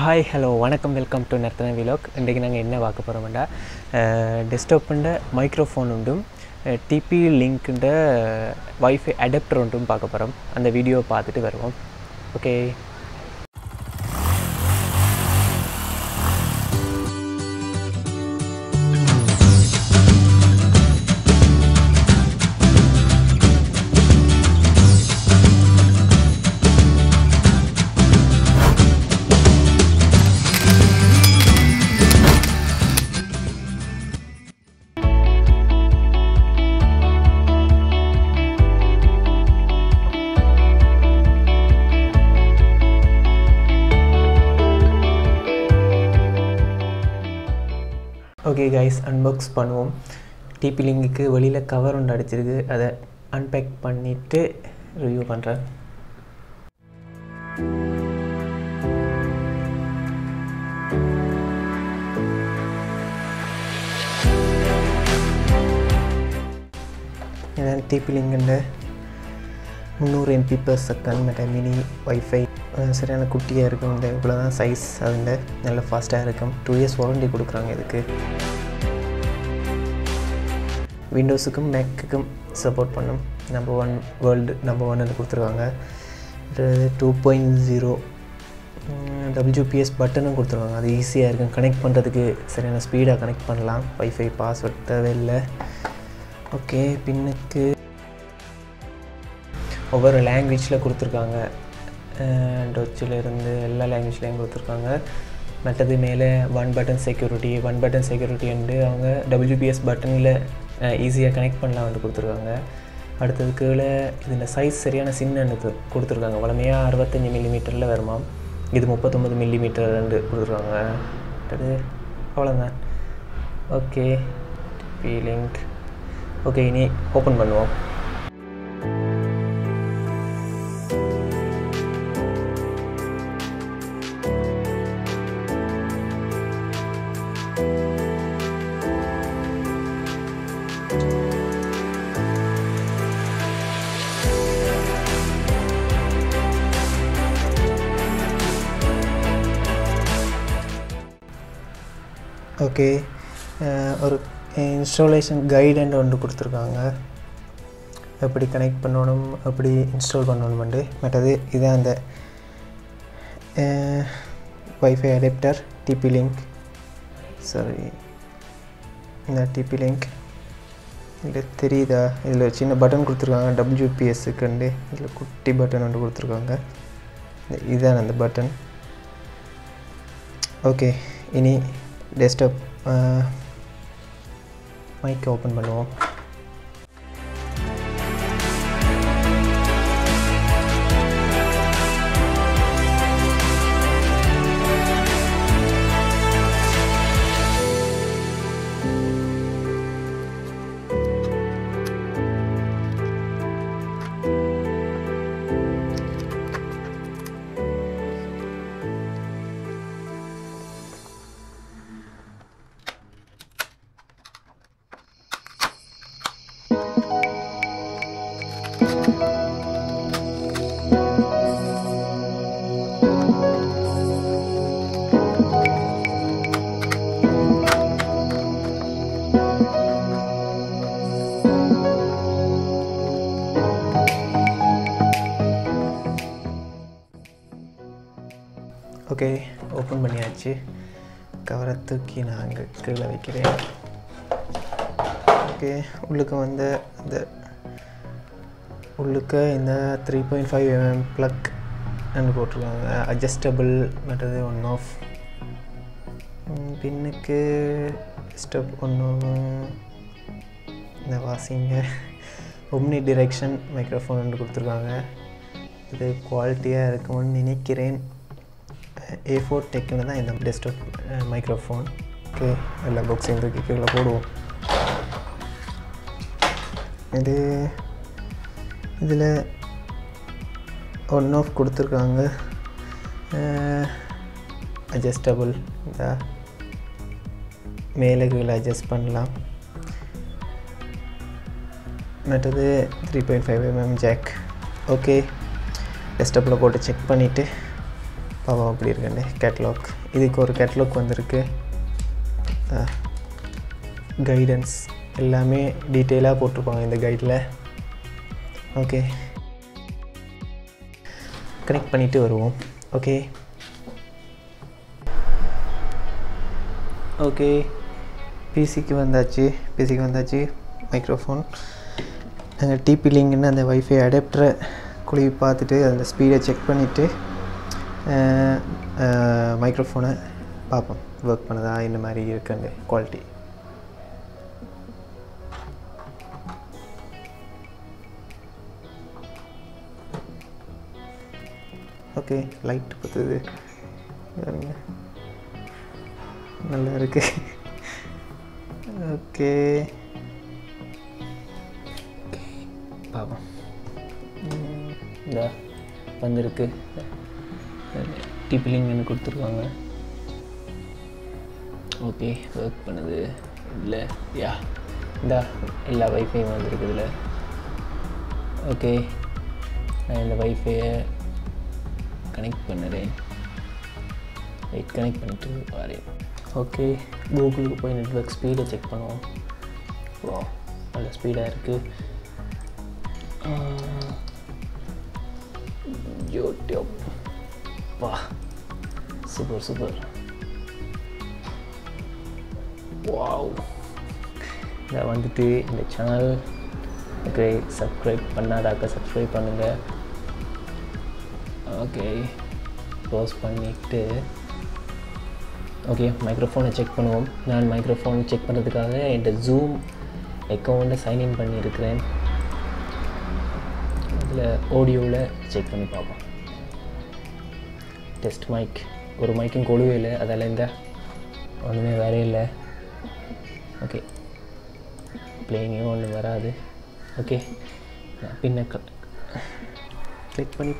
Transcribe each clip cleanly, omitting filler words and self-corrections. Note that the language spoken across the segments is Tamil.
Hi, hello, welcome to Narthanan vlog. இன்றைக்கு நாங்கள் என்ன பார்க்க போகிறோம்னா டெஸ்க்டாப்ன்ற மைக்ரோஃபோன் உண்டும் TP லிங்க்ன்ற வைஃபை அடாப்டர் உண்டும் பார்க்க போகிறோம். அந்த வீடியோ பார்த்துட்டு வருவோம். ஓகே. ஓகே கைஸ், அன்பாக்ஸ் பண்ணுவோம். டிபி லிங்க்கு வெளியில் கவர் ஒன்று அடிச்சிருக்கு, அதை அன்பேக் பண்ணிவிட்டு ரிவ்யூ பண்ணுறேன். இதான் டிபி லிங்குன்ற 300 MB/s மற்ற மினி வைஃபை சரியான குட்டியாக இருக்கும். இந்த இவ்வளோ தான் சைஸ். அதுண்ட நல்ல ஃபாஸ்ட்டாக இருக்கும். 2 years வாரண்டி கொடுக்குறாங்க. இதுக்கு விண்டோஸுக்கும் மேக்குக்கும் சப்போர்ட் பண்ணும். வேர்ல்டு நம்பர் 1 கொடுத்துருக்காங்க. 2.0 WPS பட்டனும் கொடுத்துருவாங்க. அது ஈஸியாக இருக்கும் கனெக்ட் பண்ணுறதுக்கு. சரியான ஸ்பீடாக கனெக்ட் பண்ணலாம். வைஃபை பாஸ்வேர்ட் தேவையில்லை. ஓகே, பின்னுக்கு ஒவ்வொரு லாங்குவேஜில் கொடுத்துருக்காங்க. டச்சிலேருந்து எல்லா லாங்குவேஜ்லேயும் கொடுத்துருக்காங்க. மற்றது மேலே ஒன் பட்டன் செக்யூரிட்டி வந்து அவங்க WPS பட்டனில் ஈஸியாக கனெக்ட் பண்ணலாம் வந்து கொடுத்துருக்காங்க. அடுத்தது கீழே இதில் சைஸ் சரியான சின்னன்னு கொடுத்துருக்காங்க. வளமையாக 65 மில்லிமீட்டரில் வருமா, இது 39 மில்லிமீட்டர் கொடுத்துருக்காங்க. அடுத்தது அவ்வளோதான். Okay, TP link. ஓகே, இனி ஓப்பன் பண்ணுவோம். ஓகே, ஒரு இன்ஸ்டாலேஷன் கைடுன்னு ஒன்று கொடுத்துருக்காங்க. எப்படி கனெக்ட் பண்ணணும், எப்படி இன்ஸ்டால் பண்ணணும்ண்டு. மற்றது இதுதான் அந்த Wi-Fi adapter TP link. Sorry, இந்த டிபி லிங்க் இதில் தெரியுதா? இதில் சின்ன பட்டன் கொடுத்துருக்காங்க WPSக்குண்டு. இதில் குட்டி பட்டன் ஒன்று கொடுத்துருக்காங்க. இதுதான் அந்த பட்டன். ஓகே, இனி டெஸ்க்டாப் மைக் ஓப்பன் பண்ணுவோம். ஓகே, ஓப்பன் பண்ணியாச்சு. கவரை தூக்கி நான் அங்கே கீழே வைக்கிறேன். ஓகே, உள்ளுக்கு வந்து இந்த உள்ளுக்கு இந்த 3.5 mm ப்ளக் என்று போட்டிருக்காங்க. அட்ஜஸ்டபிள் மற்றது ஒன் ஆஃப். பின்னுக்கு ஸ்டெப் ஒன்று இந்த வாசிங்க ஒம்னி டிரெக்ஷன் மைக்ரோஃபோன் ஒன்று கொடுத்துருக்காங்க. இது குவாலிட்டியாக இருக்கும்னு நினைக்கிறேன். A4TECH தான் இந்த டெஸ்க்டாப் மைக்ரோஃபோன். ஓகே, எல்லா பாக்ஸையும் தூக்கி கீழே போடுவோம். இதில் ஒன் ஆஃப் கொடுத்துருக்காங்க. அட்ஜஸ்டபிள், இந்த மேலே கீழே அட்ஜஸ்ட் பண்ணலாம். மற்றது 3.5 mm ஜாக். ஓகே, டெஸ்க்டாப்பில் போட்டு செக் பண்ணிவிட்டு பாவம் அப்படி இருக்குன்னு கேட்லாக். இதுக்கு ஒரு கேட்லாக் வந்திருக்கு. கைடன்ஸ் எல்லாமே டீட்டெயிலாக போட்டிருப்பாங்க இந்த கைடில். ஓகே, கனெக்ட் பண்ணிவிட்டு வருவோம். ஓகே ஓகே பிசிக்கு வந்தாச்சு. மைக்ரோஃபோன் நாங்கள் டிபி லிங்க்னு அந்த வைஃபை அடாப்டரை குழுவி பார்த்துட்டு அந்த ஸ்பீடை செக் பண்ணிவிட்டு மைக்ரோஃபோனை பார்ப்போம் ஒர்க் பண்ணுதா, இந்த மாதிரி இருக்குன்னு குவாலிட்டி. ஓகே, லைட் பற்றுது, நல்லா இருக்கு. ஓகே பாப்போம். இந்த வந்திருக்கு, டிபி லிங்க்னு கொடுத்துருக்காங்க. ஓகே, ஒர்க் பண்ணுது இல்லை? யா, இந்த எல்லா வைஃபையும் வந்துருக்கு இதில். ஓகே, நான் இந்த வைஃபையை கனெக்ட் பண்ணுறேன். வெயிட், கனெக்ட் பண்ணிட்டு வரேன். ஓகே, கூகுளுக்கு போய் நெட்வொர்க் ஸ்பீடை செக் பண்ணுவோம். வா, நல்ல ஸ்பீடாக இருக்குது. யூடியூப், வா, சூப்பர். வாவ், இதை வந்துட்டு இந்த சேனல் சப்ஸ்கிரைப் பண்ணாதாக்க சப்ஸ்கிரைப் பண்ணுங்கள். ஓகே, க்ளோஸ் பண்ணிவிட்டு ஓகே மைக்ரோஃபோனை செக் பண்ணுவோம். நான் மைக்ரோஃபோன் செக் பண்ணுறதுக்காக என்கிட்ட ஜூம் அக்கௌண்ட்டை சைன்இன் பண்ணியிருக்கிறேன். அதில் ஆடியோவில் செக் பண்ணி பார்ப்போம். டெஸ்ட் மைக், ஒரு மைக்கும் கொழுவே இல்லை, அதில் இந்த ஒன்றுமே வேறே இல்லை. ஓகே, பிளேயிங்கும் ஒன்றும் வராது. ஓகே, பின்ன கிளிக் பண்ணி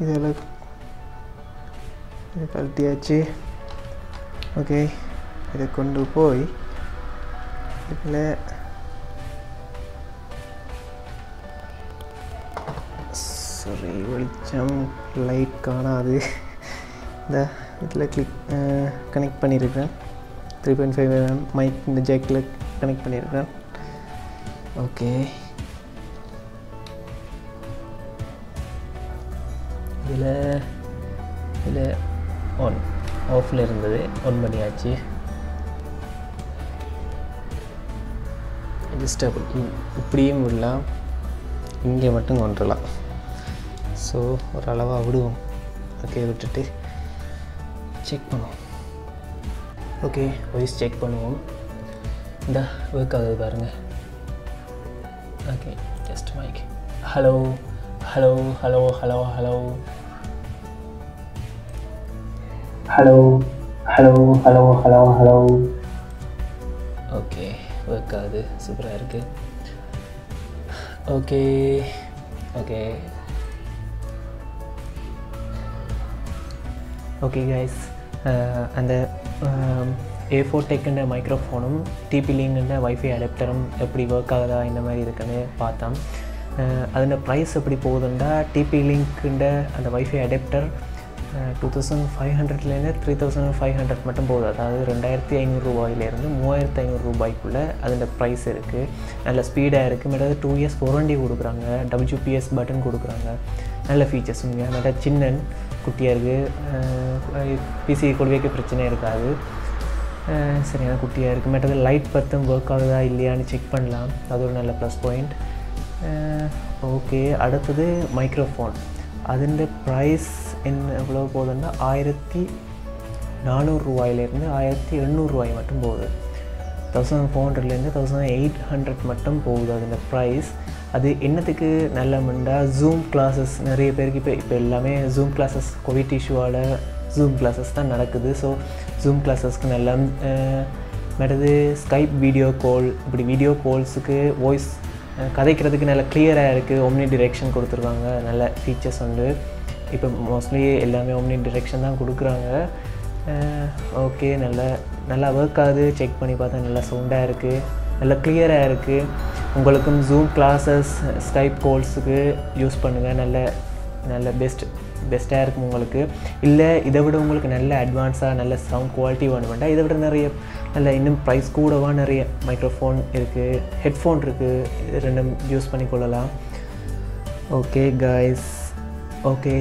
இதெல்லாம் இதை கழட்டியாச்சு. ஓகே, இதை கொண்டு போய் இதில் சாரி வெளிச்சம் லைட் காணாது. இந்த இதில் கனெக்ட் பண்ணியிருக்கேன். 3.5 mm மைக் இந்த ஜேக்கில் கனெக்ட் பண்ணியிருக்கேன். ஓகே, இதில் ஆஃபில் இருந்தது, ஆன் பண்ணியாச்சு. அட்ஜஸ்டபிள், இப்படியும் விடலாம், இங்கே மட்டும் கொண்டுலாம். ஸோ ஒரு அளவாக விடுவோம். ஓகே, விட்டுட்டு செக் பண்ணுவோம். ஓகே, வாய்ஸ் செக் பண்ணுவோம். இந்த ஒர்க் ஆகுது பாருங்கள். Okay, just mic. Hello hello hello hello hello hello hello hello hello hello. Okay, work ஆகுது, சூப்பராக இருக்குது. ஓகே ஓகே ஓகே கைஸ், அந்த A4TECH மைக்ரோஃபோனும் டிபி லிங்க் வைஃபை அடாப்டரும் எப்படி ஒர்க் ஆகுதா இந்த மாதிரி இருக்குன்னு பார்த்தோம். அதில் ப்ரைஸ் எப்படி போகுதுன்னா, டிபி லிங்க்குண்ட அந்த வைஃபை அடாப்டர் 2500லேருந்து 3500 மட்டும் போகுது. அதாவது 2500 ரூபாயிலேருந்து 3500 ரூபாய்க்குள்ளே அதில் ப்ரைஸ் இருக்குது. நல்ல ஸ்பீடாக இருக்குது. மேலே 2 years வாரண்டி கொடுக்குறாங்க. WPS பட்டன் கொடுக்குறாங்க. நல்ல ஃபீச்சர்ஸுங்க. நல்ல சின்ன குட்டியாக இருக்குது. பிசி கொள்கைக்கு பிரச்சனை இருக்காது. சரியான குட்டியாக இருக்குது. மற்றது லைட் பற்றும் ஒர்க் ஆகுதா இல்லையான்னு செக் பண்ணலாம். அது ஒரு நல்ல ப்ளஸ் பாயிண்ட். ஓகே, அடுத்தது மைக்ரோஃபோன். അതിൻ്റെ ப்ரைஸ் எவ்வளோ போகுதுன்னா 1400 ரூபாயிலேருந்து 1800 ரூபாய் மட்டும் போகுது. 1400லேருந்து 1800 மட்டும் போகுது அதில் ப்ரைஸ். அது என்னத்துக்கு நல்லமுண்டா, ஜூம் கிளாஸஸ் நிறைய பேருக்கு இப்போ எல்லாமே ஜூம் கிளாஸஸ் கோவிட் இஷ்யூவால் ஜூம் கிளாஸஸ் தான் நடக்குது. ஸோ ஜூம் கிளாஸஸ்க்கு நல்லா மற்றது ஸ்கைப் வீடியோ கால், இப்படி வீடியோ கால்ஸுக்கு வாய்ஸ் கதைக்கிறதுக்கு நல்லா கிளியராக இருக்குது. ஒம்னி டிரெக்ஷன் கொடுத்துருக்காங்க. நல்ல ஃபீச்சர்ஸ் உண்டு. இப்போ மோஸ்ட்லி எல்லாமே ஒம்னி டிரெக்ஷன் தான் கொடுக்குறாங்க. ஓகே, நல்லா ஒர்க் ஆகுது. செக் பண்ணி பார்த்தா நல்லா சவுண்டாக இருக்குது, நல்லா கிளியராக இருக்குது. உங்களுக்கும் ஜூம் கிளாஸஸ், ஸ்கைப் கால்ஸுக்கு யூஸ் பண்ணுங்கள். நல்ல பெஸ்ட்டாக இருக்கும் உங்களுக்கு. இல்லை இதை விட உங்களுக்கு நல்ல அட்வான்ஸாக நல்ல சவுண்ட் குவாலிட்டி வேண்டாம், இதை விட நிறைய இன்னும் ப்ரைஸ் கூடவா நிறைய மைக்ரோஃபோன் இருக்குது, ஹெட்ஃபோன் இருக்குது. இது ரெண்டும் யூஸ் பண்ணிக்கொள்ளலாம். ஓகே காய்ஸ், ஓகே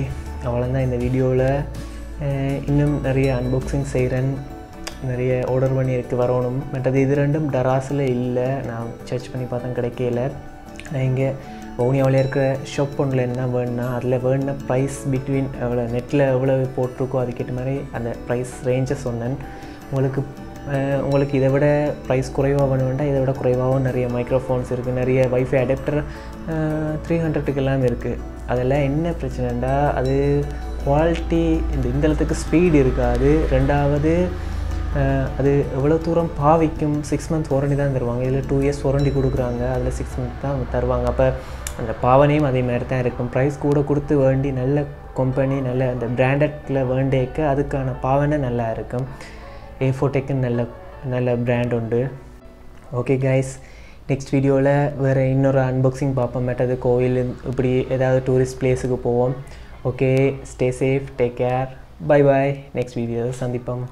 அவ்வளோதான் இந்த வீடியோவில். இன்னும் நிறைய அன்பாக்சிங் செய்கிறேன், நிறைய ஆர்டர் பண்ணியிருக்கு வரணும். மற்றது இது ரெண்டும் டராஸில் இல்லை, நான் சர்ச் பண்ணி பார்த்தேன் கிடைக்கல. நான் இங்கே வவுனியாவில் இருக்கிற ஷாப் ஒன்றில் என்ன வேணுன்னா அதில் வேணுன ப்ரைஸ் பிட்வீன் எவ்வளோ நெட்டில் எவ்வளோ போட்டிருக்கோ அதுக்கேற்ற மாதிரி அந்த ப்ரைஸ் ரேஞ்சை சொன்னேன். உங்களுக்கு இதை விட ப்ரைஸ் குறைவாக வேணும்னா இதை விட குறைவாகவும் நிறைய மைக்ரோஃபோன்ஸ் இருக்குது, நிறைய வைஃபை அடாப்டர் 300க்கெல்லாம் இருக்குது. அதெல்லாம் என்ன பிரச்சனைண்டா அது குவாலிட்டி இந்தளத்துக்கு ஸ்பீடு இருக்காது. ரெண்டாவது அது எவ்வளோ தூரம் பாவிக்கும். 6 months வாரண்டி தான் தருவாங்க, இதில் 2 years வாரண்டி கொடுக்குறாங்க, அதில் 6 months தான் தருவாங்க. அப்போ அந்த பாவனையும் அதே மாதிரி தான் இருக்கும். ப்ரைஸ் கூட கொடுத்து வேண்டி நல்ல கம்பெனி நல்ல அந்த பிராண்டட்டில் வேண்டேக்க அதுக்கான பாவனை நல்லா இருக்கும். A4TECH நல்ல பிராண்ட் உண்டு. ஓகே கைஸ், நெக்ஸ்ட் வீடியோவில் வேறு இன்னொரு அன்பாக்சிங் பார்ப்போம். மற்றது கோயில் இப்படி ஏதாவது டூரிஸ்ட் பிளேஸுக்கு போவோம். Okay, stay safe, take care, bye bye. Next வீடியோவில் சந்திப்போம்.